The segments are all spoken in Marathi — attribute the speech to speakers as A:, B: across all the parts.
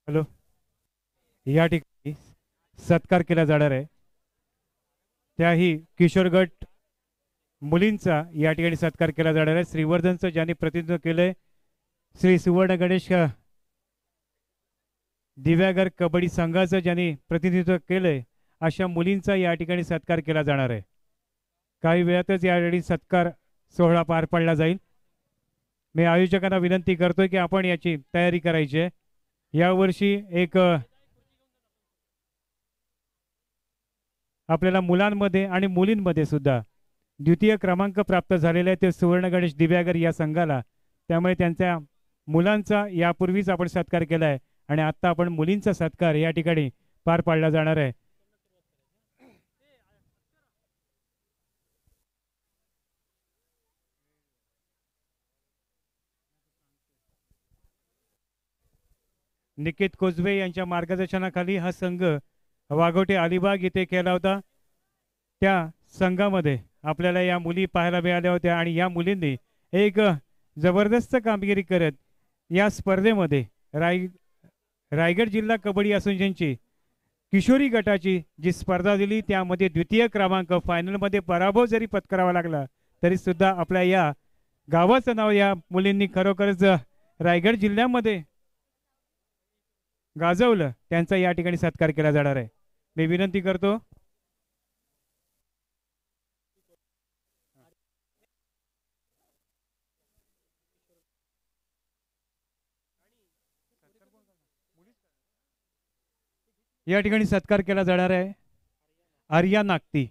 A: हॅलो. या ठिकाणी सत्कार केला जाणार आहे त्याही किशोर गट मुलींचा या ठिकाणी सत्कार केला जाणार आहे. श्रीवर्धनचं ज्यांनी प्रतिनिधित्व केलंय श्री सुवर्ण गणेश दिव्यागर कबड्डी संघाचं ज्यांनी प्रतिनिधित्व केलंय अशा मुलींचा या ठिकाणी सत्कार केला जाणार आहे. काही वेळातच या ठिकाणी सत्कार सोहळा पार पडला जाईल. मी आयोजकांना विनंती करतोय की आपण याची तयारी करायची आहे. यावर्षी एक आपल्याला मुलांमध्ये आणि मुलींमध्ये सुद्धा द्वितीय क्रमांक प्राप्त झालेला आहे ते सुवर्ण गणेश दिव्यागर या संघाला. त्यामुळे त्यांच्या मुलांचा यापूर्वीच आपण सत्कार केला आहे आणि आता आपण मुलींचा सत्कार या ठिकाणी पार पाडला जाणार आहे. निकेत कोजवे यांच्या मार्गदर्शनाखाली हा संघ वाघोटे अलिबाग येथे केला होता. त्या संघामध्ये आपल्याला या मुली पाहायला मिळाल्या होत्या आणि या मुलींनी एक जबरदस्त कामगिरी करत या स्पर्धेमध्ये रायगड जिल्हा कबड्डी असोसिएशनची किशोरी गटाची जी स्पर्धा दिली त्यामध्ये द्वितीय क्रमांक फायनलमध्ये पराभव जरी पत्करावा लागला तरी सुद्धा आपल्या या गावाचं नाव या मुलींनी खरोखरच रायगड जिल्ह्यामध्ये गाजवलं. त्यांचा या ठिकाणी सत्कार केला जाणार आहे. मी विनंती करतो या ठिकाणी सत्कार केला जाणार आहे आर्या नागती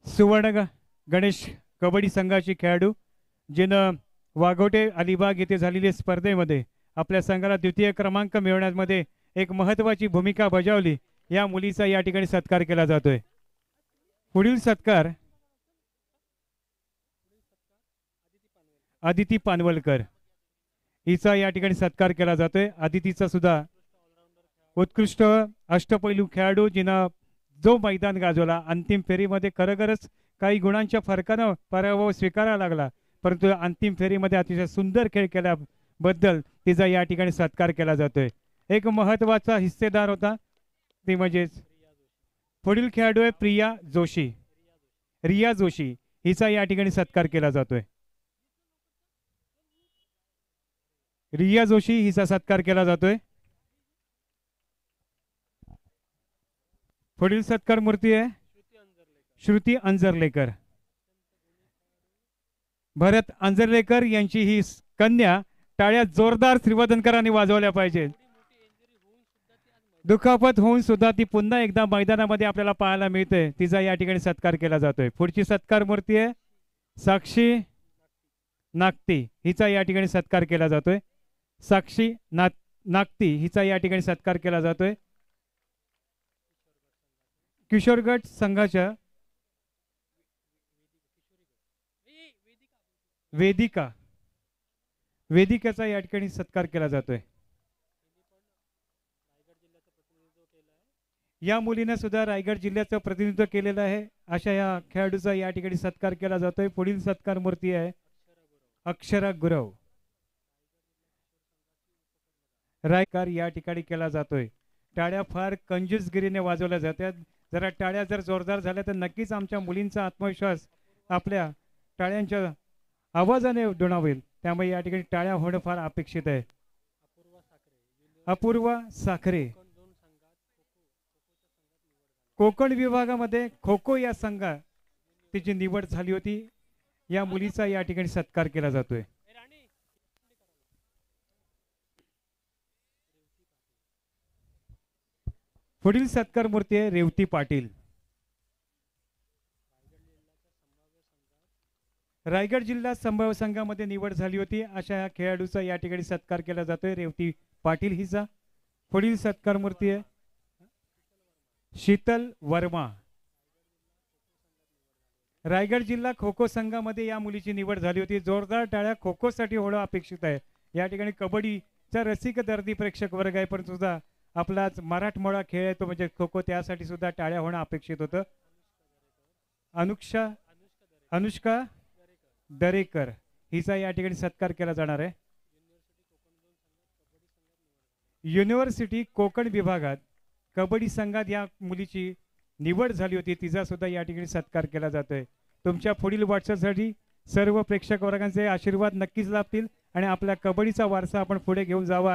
A: सुवर्ण गणेश कबड्डी संघाची खेळाडू जिनं वाघोटे अलिबाग येथे झालेल्या स्पर्धेमध्ये आपल्या संघाला द्वितीय क्रमांक मिळवण्यामध्ये एक महत्वाची भूमिका बजावली. या मुलीचा या ठिकाणी सत्कार केला जातोय. पुढील सत्कार आदिती पानवलकर हिचा या ठिकाणी सत्कार केला जातोय. आदितीचा सुद्धा उत्कृष्ट अष्टपैलू खेळाडू जिनं जो मैदान गाजवला अंतिम फेरीमध्ये खरोखरच काही गुणांच्या फरकानं पराभव स्वीकारावा लागला परंतु अंतिम फेरीमध्ये अतिशय सुंदर खेळ केल्याबद्दल तिचा या ठिकाणी सत्कार केला जातोय. एक महत्वाचा हिस्सेदार होता ती म्हणजेच पुढील खेळाडू आहे रिया जोशी हिचा या ठिकाणी सत्कार केला जातोय. रिया जोशी हिचा सत्कार केला जातोय. पुढील सत्कार मूर्ती आहे श्रुती अंजरलेकर. भरत अंजरलेकर यांची ही कन्या टाळ्या जोरदार श्रीवर्धनकरांनी वाजवल्या पाहिजेत. दुखापत होऊन सुद्धा ती पुन्हा एकदा मैदानामध्ये आपल्याला पाहायला मिळते. तिचा या ठिकाणी सत्कार केला जातोय. पुढची सत्कार मूर्ती आहे साक्षी नागती हिचा या ठिकाणी सत्कार केला जातोय. साक्षी नागती हिचा या ठिकाणी सत्कार केला जातोय. किशोर गट संघाच्या वेदिकाचा या ठिकाणी सत्कार केला जातोय. या मुलीने सुद्धा रायगड जिल्ह्याचं प्रतिनिधित्व केलेलं आहे. अशा या खेळाडूचा या ठिकाणी सत्कार केला जातोय. पुढील सत्कार मूर्ती आहे अक्षरा गुरव रायकार या ठिकाणी केला जातोय. टाळ्या फार कंजूसगिरीने वाजवल्या जातात. जरा टाळ्या जर जोरदार झाल्या तर नक्कीच आमच्या मुलींचा आत्मविश्वास आपल्या टाळ्यांच्या आवाजाने दुणावेल. त्यामुळे या ठिकाणी टाळ्या होणं फार अपेक्षित आहे. अपूर्वा साखरे कोकण विभागामध्ये खो खो या संघात तिची निवड झाली होती. या मुलीचा या ठिकाणी सत्कार केला जातोय. पुढील सत्कार मूर्ती आहे रेवती पाटील. रायगड जिल्हा संभाव्य संघामध्ये निवड झाली होती. अशा या खेळाडूचा या ठिकाणी सत्कार केला जातोय रेवती पाटील हिचा. पुढील सत्कार मूर्ती आहे शीतल वर्मा. रायगड जिल्हा खो खो संघामध्ये या मुलीची निवड झाली होती. जोरदार टाळ्या खो खो साठी होणं अपेक्षित आहे. या ठिकाणी कबड्डीचा रसिक दर्दी प्रेक्षक वर्ग आहे पण सुद्धा आपलाच मराठमोळा खेळ आहे तो म्हणजे खो खो त्यासाठी सुद्धा टाळ्या होणं अपेक्षित होतं. अनुष्का दरेकर हिचा या ठिकाणी सत्कार केला जाणार आहे. युनिव्हर्सिटी कोकण विभागात कबड्डी संघात या मुलीची निवड झाली होती, तिचा सुद्धा या ठिकाणी सत्कार केला जातोय. तुमच्या पुढील वाटचालीसाठी सर्व प्रेक्षक वर्गांचे आशीर्वाद नक्कीच लाभतील आणि आपल्या कबड्डीचा वारसा आपण पुढे घेऊन जावा